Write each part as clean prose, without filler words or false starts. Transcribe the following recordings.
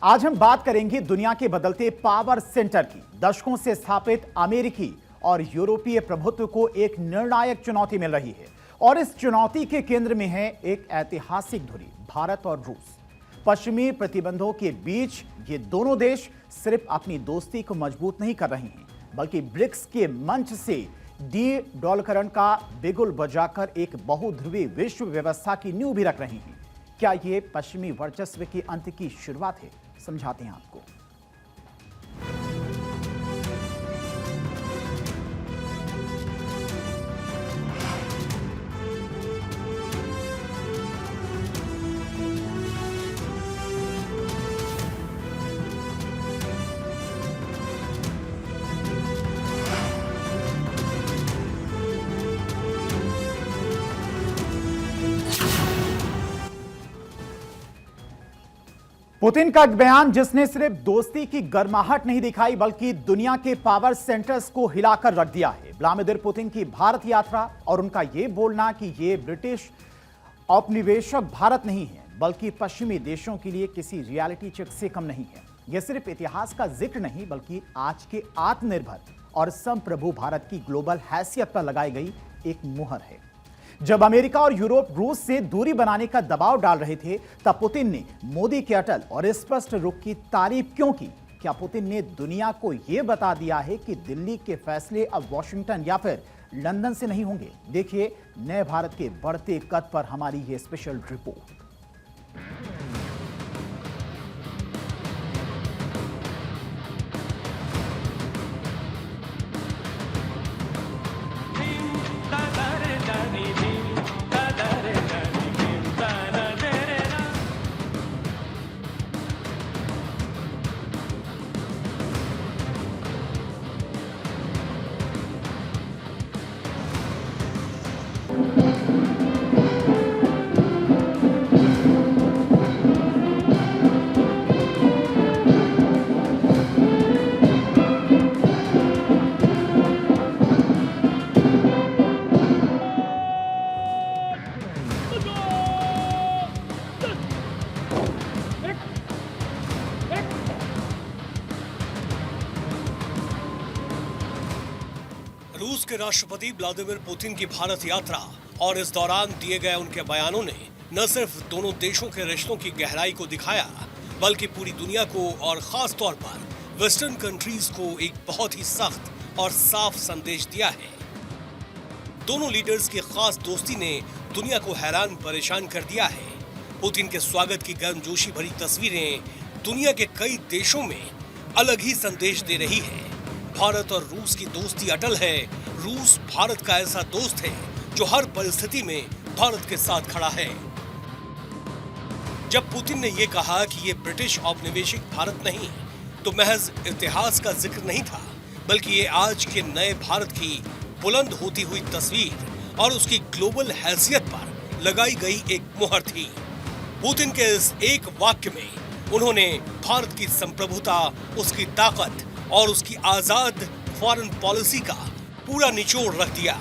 आज हम बात करेंगे दुनिया के बदलते पावर सेंटर की। दशकों से स्थापित अमेरिकी और यूरोपीय प्रभुत्व को एक निर्णायक चुनौती मिल रही है और इस चुनौती के केंद्र में है एक ऐतिहासिक धुरी, भारत और रूस। पश्चिमी प्रतिबंधों के बीच ये दोनों देश सिर्फ अपनी दोस्ती को मजबूत नहीं कर रहे हैं, बल्कि ब्रिक्स के मंच से डी-डॉलरीकरण का बिगुल बजाकर एक बहुध्रुवीय विश्व व्यवस्था की नींव भी रख रहे हैं। क्या ये पश्चिमी वर्चस्व के अंत की शुरुआत है? समझाते हैं आपको। पुतिन का बयान, जिसने सिर्फ दोस्ती की गर्माहट नहीं दिखाई बल्कि दुनिया के पावर सेंटर्स को हिलाकर रख दिया है। व्लादिमीर पुतिन की भारत यात्रा और उनका यह बोलना कि यह ब्रिटिश औपनिवेशक भारत नहीं है बल्कि पश्चिमी देशों के लिए किसी रियलिटी चेक से कम नहीं है। यह सिर्फ इतिहास का जिक्र नहीं बल्कि आज के आत्मनिर्भर और संप्रभु भारत की ग्लोबल हैसियत पर लगाई गई एक मुहर है। जब अमेरिका और यूरोप रूस से दूरी बनाने का दबाव डाल रहे थे, तब पुतिन ने मोदी के अटल और स्पष्ट रुख की तारीफ क्यों की? क्या पुतिन ने दुनिया को यह बता दिया है कि दिल्ली के फैसले अब वॉशिंगटन या फिर लंदन से नहीं होंगे? देखिए नए भारत के बढ़ते कद पर हमारी ये स्पेशल रिपोर्ट। रूस के राष्ट्रपति व्लादिमीर पुतिन की भारत यात्रा और इस दौरान दिए गए उनके बयानों ने न सिर्फ दोनों देशों के रिश्तों की गहराई को दिखाया, बल्कि पूरी दुनिया को और खास तौर पर वेस्टर्न कंट्रीज को एक बहुत ही सख्त और साफ संदेश दिया है। दोनों लीडर्स की खास दोस्ती ने दुनिया को हैरान परेशान कर दिया है। पुतिन के स्वागत की गर्मजोशी भरी तस्वीरें दुनिया के कई देशों में अलग ही संदेश दे रही है। भारत और रूस की दोस्ती अटल है। रूस भारत का ऐसा दोस्त है जो हर परिस्थिति में भारत के साथ खड़ा है। जब पुतिन ने यह कहा कि ये ब्रिटिश औपनिवेशिक भारत नहीं, तो महज इतिहास का जिक्र नहीं था, बल्कि ये आज के नए भारत की बुलंद होती हुई तस्वीर और उसकी ग्लोबल हैसियत पर लगाई गई एक मुहर थी। पुतिन के इस एक वाक्य में उन्होंने भारत की संप्रभुता, उसकी ताकत और उसकी आजाद फॉरेन पॉलिसी का पूरा निचोड़ रख दिया।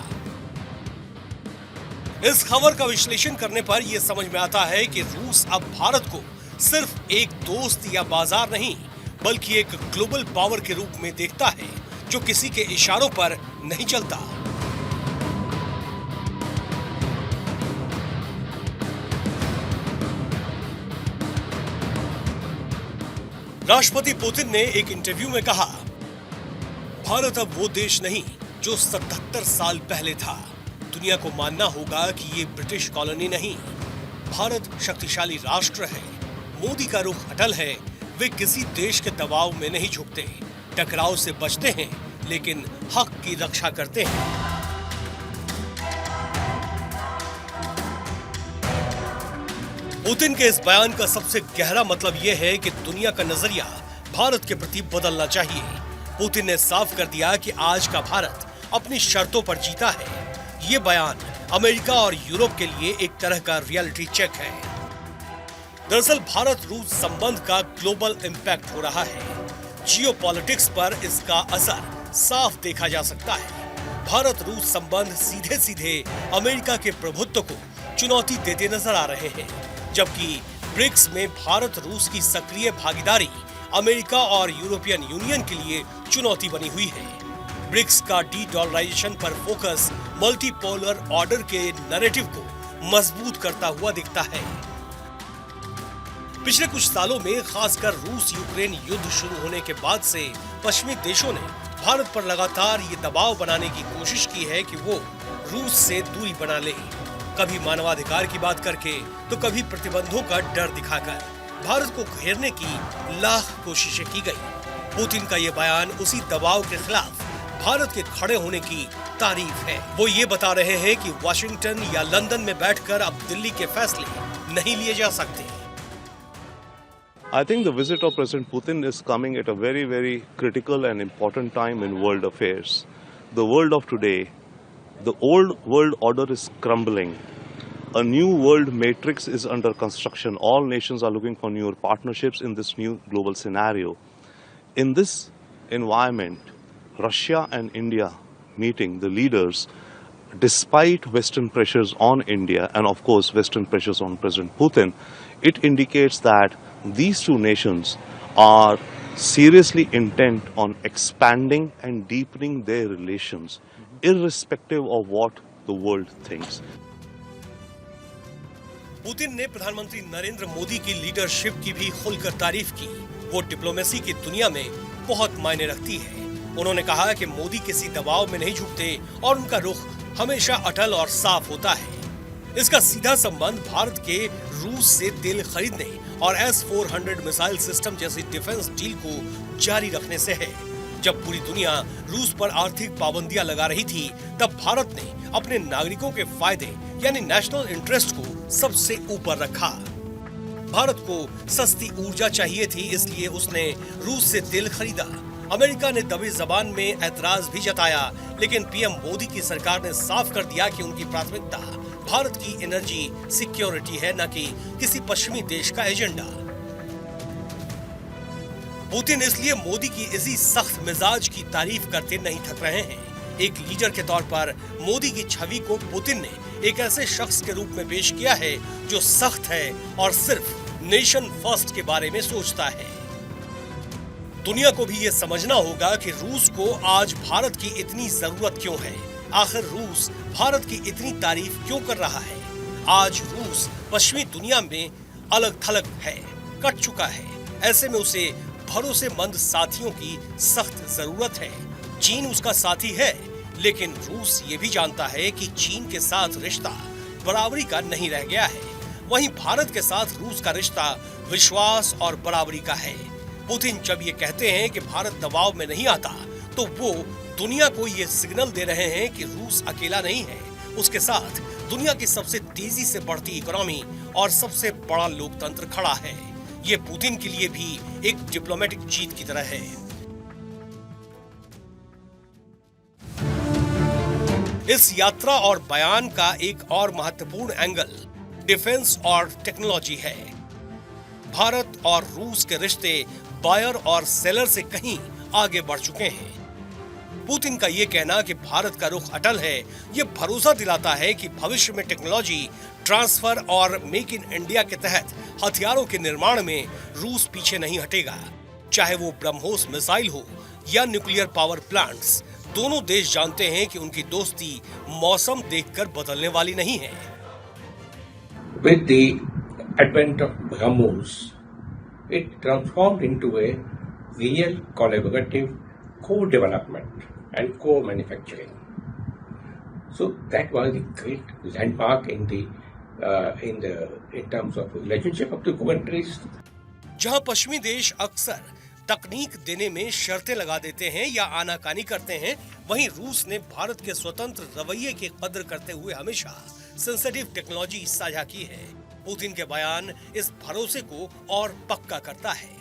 इस खबर का विश्लेषण करने पर यह समझ में आता है कि रूस अब भारत को सिर्फ एक दोस्त या बाजार नहीं, बल्कि एक ग्लोबल पावर के रूप में देखता है जो किसी के इशारों पर नहीं चलता। राष्ट्रपति पुतिन ने एक इंटरव्यू में कहा, भारत अब वो देश नहीं जो 77 साल पहले था। दुनिया को मानना होगा कि ये ब्रिटिश कॉलोनी नहीं। भारत शक्तिशाली राष्ट्र है। मोदी का रुख अटल है। वे किसी देश के दबाव में नहीं झुकते, टकराव से बचते हैं, लेकिन हक की रक्षा करते हैं। पुतिन के इस बयान का सबसे गहरा मतलब यह है कि दुनिया का नजरिया भारत के प्रति बदलना चाहिए। पुतिन ने साफ कर दिया कि आज का भारत अपनी शर्तों पर जीता है। ये बयान अमेरिका और यूरोप के लिए एक तरह का रियलिटी चेक है। दरअसल भारत रूस संबंध का ग्लोबल इंपैक्ट हो रहा है। जियोपॉलिटिक्स पर इसका असर साफ देखा जा सकता है। भारत रूस संबंध सीधे सीधे अमेरिका के प्रभुत्व को चुनौती देते नजर आ रहे हैं, जबकि ब्रिक्स में भारत रूस की सक्रिय भागीदारी अमेरिका और यूरोपियन यूनियन के लिए चुनौती बनी हुई है। ब्रिक्स का डी-डॉलराइजेशन पर फोकस मल्टीपोलर ऑर्डर के नैरेटिव को मजबूत करता हुआ दिखता है। पिछले कुछ सालों में खासकर रूस यूक्रेन युद्ध शुरू होने के बाद से पश्चिमी देशों ने भारत पर लगातार ये दबाव बनाने की कोशिश की है कि वो रूस से दूरी बना ले, कभी मानवाधिकार की बात करके तो कभी प्रतिबंधों का डर दिखाकर भारत को घेरने की लाख कोशिशें की गई। पुतिन का ये बयान उसी दबाव के खिलाफ भारत के खड़े होने की तारीफ है। वो ये बता रहे हैं कि वाशिंगटन या लंदन में बैठकर अब दिल्ली के फैसले नहीं लिए जा सकते। I think the visit of President Putin is coming at a very, very critical and important time in world affairs. The world of today, the old world order is crumbling. A new world matrix is under construction. All nations are looking for newer partnerships in this new global scenario. In this environment, Russia and India meeting, the leaders, despite Western pressures on India and of course Western pressures on President Putin, it indicates that these two nations are seriously intent on expanding and deepening their relations, irrespective of what the world thinks. Putin ने प्रधानमंत्री नरेंद्र मोदी की leadership की भी खुलकर तारीफ की। वो diplomacy की दुनिया में बहुत मायने रखती है। उन्होंने कहा कि मोदी किसी दबाव में नहीं झुकते और उनका रुख हमेशा अटल और साफ होता है। इसका सीधा संबंध भारत के रूस से तेल खरीदने और S-400 मिसाइल सिस्टम जैसी डिफेंस डील को जारी रखने से है। जब पूरी दुनिया रूस पर आर्थिक पाबंदियां लगा रही थी, तब भारत ने अपने नागरिकों के फायदे यानी नेशनल इंटरेस्ट को सबसे ऊपर रखा। भारत को सस्ती ऊर्जा चाहिए थी, इसलिए उसने रूस से तेल खरीदा। अमेरिका ने दबी जबान में ऐतराज भी जताया, लेकिन पीएम मोदी की सरकार ने साफ कर दिया कि उनकी प्राथमिकता भारत की एनर्जी सिक्योरिटी है, न कि किसी पश्चिमी देश का एजेंडा। पुतिन इसलिए मोदी की इसी सख्त मिजाज की तारीफ करते नहीं थक रहे हैं। एक लीडर के तौर पर मोदी की छवि को पुतिन ने एक ऐसे शख्स के रूप में पेश किया है जो सख्त है और सिर्फ नेशन फर्स्ट के बारे में सोचता है। दुनिया को भी ये समझना होगा कि रूस को आज भारत की इतनी जरूरत क्यों है। आखिर रूस भारत की इतनी तारीफ क्यों कर रहा है। आज रूस पश्चिमी दुनिया में अलग थलग है, कट चुका है। ऐसे में उसे भरोसेमंद साथियों की सख्त जरूरत है। चीन उसका साथी है, लेकिन रूस ये भी जानता है कि चीन के साथ रिश्ता बराबरी का नहीं रह गया है। वहीं भारत के साथ रूस का रिश्ता विश्वास और बराबरी का है। पुतिन जब ये कहते हैं कि भारत दबाव में नहीं आता, तो वो दुनिया को ये सिग्नल दे रहे हैं कि रूस अकेला नहीं है। उसके साथ दुनिया की सबसे तेजी से बढ़ती इकोनॉमी और सबसे बड़ा लोकतंत्र खड़ा है। ये पुतिन के लिए भी एक डिप्लोमेटिक जीत की तरह है। इस यात्रा और बयान का एक और महत्वपूर्ण एंगल डिफेंस और टेक्नोलॉजी है। भारत और रूस के रिश्ते बायर और सेलर से कहीं आगे बढ़ चुके हैं। पुतिन का ये कहना कि भारत का रुख अटल है, ये भरोसा दिलाता है कि भविष्य में टेक्नोलॉजी ट्रांसफर और मेक इन इंडिया के तहत हथियारों के निर्माण में रूस पीछे नहीं हटेगा। चाहे वो ब्रह्मोस मिसाइल हो या न्यूक्लियर पावर प्लांट्स, दोनों देश जानते हैं कि उनकी दोस्ती मौसम देखकर बदलने वाली नहीं है। With the advent of BrahMos, it transformed into a real collaborative co-development and co-manufacturing. So that was the great landmark in terms of relationship of the two countries. जहां पश्चिमी देश अक्सर तकनीक देने में शर्तें लगा देते हैं या आनाकानी करते हैं, वहीं रूस ने भारत के स्वतंत्र रवैये की कदर करते हुए हमेशा सेंसिटिव टेक्नोलॉजी साझा की है। पुतिन के बयान इस भरोसे को और पक्का करता है।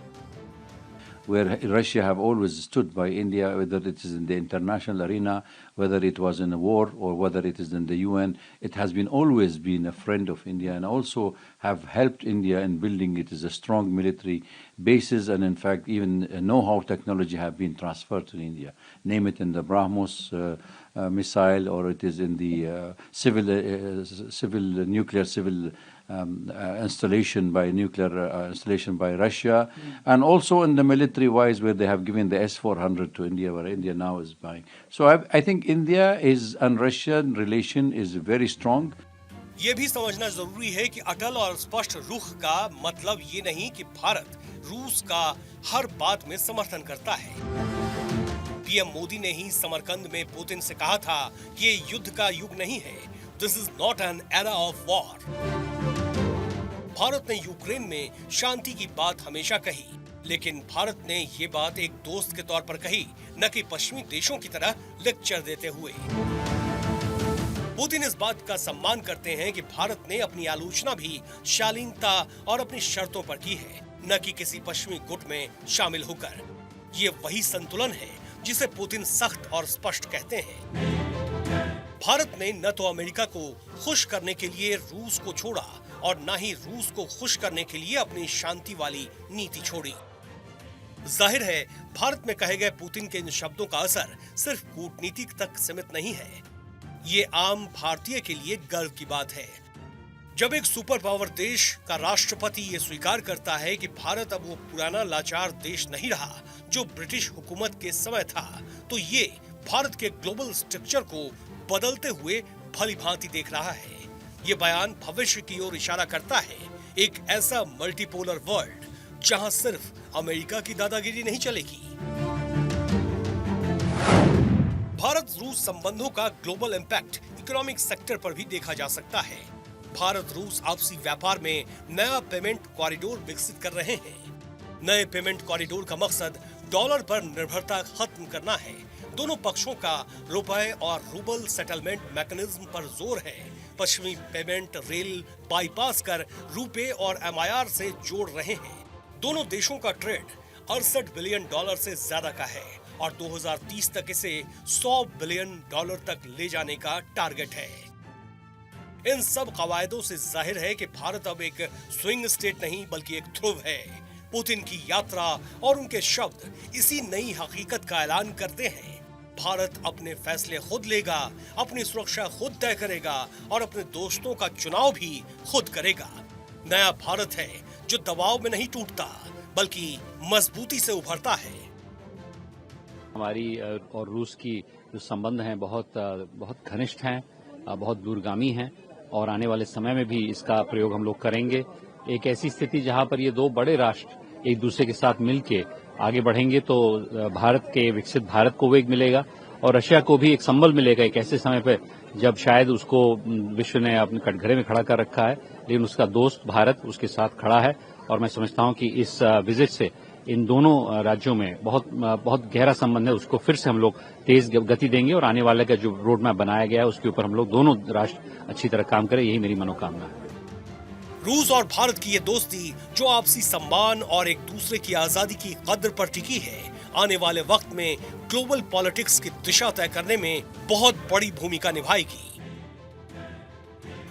Where Russia have always stood by India, whether it is in the international arena, whether it was in a war or whether it is in the UN, it has been always been a friend of India and also have helped India in building it as a strong military bases, and in fact even know-how technology have been transferred to India. Name it in the BrahMos missile, or it is in the civil installation by nuclear installation by Russia, and also in the military wise, where they have given the S-400 to India, where India now is buying. So I think India is and Russian relation is very strong. ये भी समझना जरूरी है कि अटल और स्पष्ट रुख का मतलब ये नहीं कि भारत रूस का हर बात में समर्थन करता है। पीएम मोदी ने ही समरकंद में पुतिन से कहा था कि ये युद्ध का युग नहीं है, this is not an era of war. Bharat ने यूक्रेन में शांति की बात हमेशा कही, लेकिन भारत ने ये बात एक दोस्त के तौर पर कही, न कि पश्चिमी देशों की तरह लेक्चर देते हुए। पुतिन इस बात का सम्मान करते हैं कि भारत ने अपनी आलोचना भी शालीनता और अपनी शर्तों पर की है, न कि किसी पश्चिमी गुट में शामिल होकर। ये वही संतुलन है जिसे पुतिन सख्त और स्पष्ट कहते हैं। भारत ने न तो अमेरिका को खुश करने के लिए रूस को छोड़ा और न ही रूस को खुश करने के लिए अपनी शांति वाली नीति छोड़ी। जाहिर है, भारत में कहे गए पुतिन के इन शब्दों का असर सिर्फ कूटनीति तक सीमित नहीं है। ये आम भारतीय के लिए गर्व की बात है। जब एक सुपर पावर देश का राष्ट्रपति ये स्वीकार करता है कि भारत अब वो पुराना लाचार देश नहीं रहा जो ब्रिटिश हुकूमत के समय था, तो ये भारत के ग्लोबल स्ट्रक्चर को बदलते हुए भली भांति देख रहा है। ये बयान भविष्य की ओर इशारा करता है, एक ऐसा मल्टीपोलर वर्ल्ड जहां सिर्फ अमेरिका की दादागिरी नहीं चलेगी। भारत रूस संबंधों का ग्लोबल इंपैक्ट इकोनॉमिक सेक्टर पर भी देखा जा सकता है। भारत रूस आपसी व्यापार में नया पेमेंट कॉरिडोर विकसित कर रहे हैं। नए पेमेंट कॉरिडोर का मकसद डॉलर पर निर्भरता खत्म करना है। दोनों पक्षों का रुपए और रूबल सेटलमेंट मैकेनिज्म पर जोर है। पश्चिमी पेमेंट रेल बाईपास कर रुपए और MIR से जोड़ रहे हैं। दोनों देशों का ट्रेड 68 बिलियन डॉलर से ज्यादा का है और 2030 तक इसे 100 बिलियन डॉलर तक ले जाने का टारगेट है। इन सब कवायदों से जाहिर है कि भारत अब एक स्विंग स्टेट नहीं बल्कि एक ध्रुव है। पुतिन की यात्रा और उनके शब्द इसी नई हकीकत का ऐलान करते हैं। भारत अपने फैसले खुद लेगा, अपनी सुरक्षा खुद तय करेगा और अपने दोस्तों का चुनाव भी खुद करेगा। नया भारत है जो दबाव में नहीं टूटता बल्कि मजबूती से उभरता है। हमारी और रूस की जो संबंध हैं बहुत घनिष्ठ हैं, बहुत दूरगामी हैं और आने वाले समय में भी इसका प्रयोग हम लोग करेंगे। एक ऐसी स्थिति जहां पर ये दो बड़े राष्ट्र एक दूसरे के साथ मिलके आगे बढ़ेंगे तो भारत के विकसित भारत को वेग मिलेगा और रशिया को भी एक संबल मिलेगा एक ऐसे समय पे जब शायद उसको विश्व ने अपने कटघरे में खड़ा कर रखा है, लेकिन उसका दोस्त भारत उसके साथ खड़ा है। और मैं समझता हूं कि इस विजिट से इन दोनों राज्यों में बहुत गहरा संबंध है, उसको फिर से हम लोग तेज गति देंगे और आने वाले का जो रोड मैप बनाया गया है उसके ऊपर हम लोग दोनों राष्ट्र अच्छी तरह काम करें, यही मेरी मनोकामना है। रूस और भारत की ये दोस्ती जो आपसी सम्मान और एक दूसरे की आजादी की कद्र पर टिकी है, आने वाले वक्त में ग्लोबल पॉलिटिक्स की दिशा तय करने में बहुत बड़ी भूमिका निभाएगी।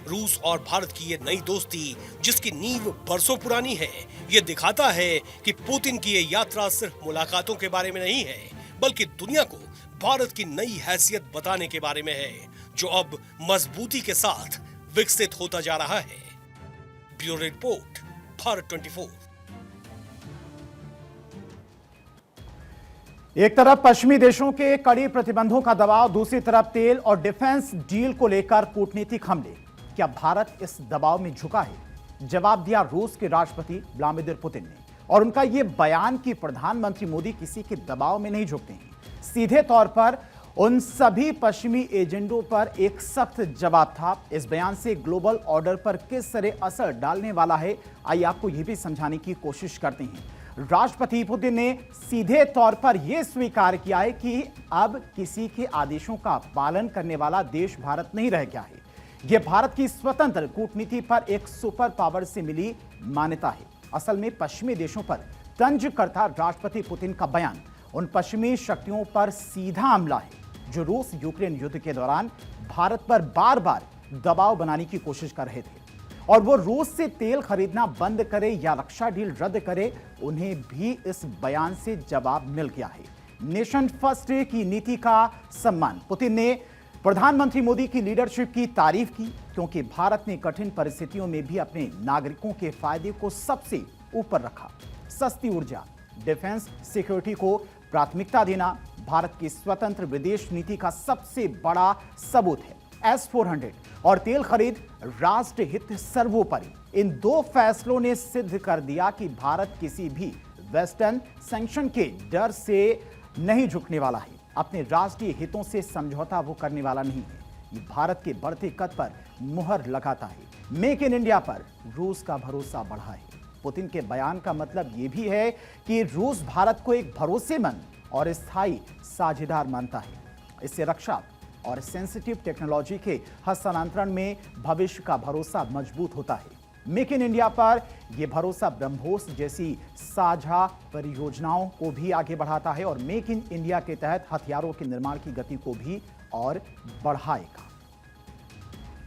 रूस और भारत की ये नई दोस्ती जिसकी नींव बरसों पुरानी है, ये दिखाता है कि पुतिन की ये यात्रा सिर्फ मुलाकातों के बारे में नहीं है बल्कि दुनिया को भारत की नई हैसियत बताने के बारे में है जो अब मजबूती के साथ विकसित होता जा रहा है। Bureau report, Bharat 24। एक तरफ पश्चिमी देशों के कड़ी प्रतिबंधों का दबाव, दूसरी तरफ तेल और डिफेंस डील को लेकर कूटनीतिक हमले। क्या भारत इस दबाव में झुका है? जवाब दिया रूस के राष्ट्रपति व्लादिमीर पुतिन ने और उनका यह बयान कि प्रधानमंत्री मोदी किसी के दबाव में नहीं झुकते हैं, सीधे तौर पर उन सभी पश्चिमी एजेंडों पर एक सख्त जवाब था। इस बयान से ग्लोबल ऑर्डर पर किस तरह असर डालने वाला है, आइए आपको यह भी समझाने की कोशिश करते हैं। राष्ट्रपति पुतिन ने सीधे तौर पर यह स्वीकार किया है कि अब किसी के आदेशों का पालन करने वाला देश भारत नहीं रह गया है। यह भारत की स्वतंत्र कूटनीति पर एक सुपर पावर से मिली मान्यता है। असल में पश्चिमी देशों पर तंज करता राष्ट्रपति पुतिन का बयान उन पश्चिमी शक्तियों पर सीधा हमला है जो रूस यूक्रेन युद्ध के दौरान भारत पर बार बार दबाव बनाने की कोशिश कर रहे थे और वो रूस से तेल खरीदना बंद करे या रक्षा डील रद्द करे, उन्हें भी इस बयान से जवाब मिल गया है। नेशन फर्स्ट की नीति का सम्मान पुतिन ने प्रधानमंत्री मोदी की लीडरशिप की तारीफ की, क्योंकि भारत ने कठिन परिस्थितियों में भी अपने नागरिकों के फायदे को सबसे ऊपर रखा। सस्ती ऊर्जा, डिफेंस, सिक्योरिटी को प्राथमिकता देना भारत की स्वतंत्र विदेश नीति का सबसे बड़ा सबूत है। S-400 और तेल खरीद राष्ट्र हित सर्वोपरि। इन दो फैसलों ने सिद्ध कर दिया कि भारत किसी भी वेस्टर्न सैंक्शन के डर से नहीं झुकने वाला है। अपने राष्ट्रीय हितों से समझौता वो करने वाला नहीं है। ये भारत के बढ़ते कद पर मुहर लगाता है। मेक इन इंडिया पर रूस का भरोसा बढ़ा है। पुतिन के बयान का मतलब ये भी है कि रूस भारत को एक भरोसेमंद और स्थायी साझेदार मानता है। इससे रक्षा और सेंसिटिव टेक्नोलॉजी के हस्तांतरण में भविष्य का भरोसा मजबूत होता है। मेक इन इंडिया पर यह भरोसा ब्रह्मोस जैसी साझा परियोजनाओं को भी आगे बढ़ाता है और मेक इन इंडिया के तहत हथियारों के निर्माण की गति को भी और बढ़ाएगा।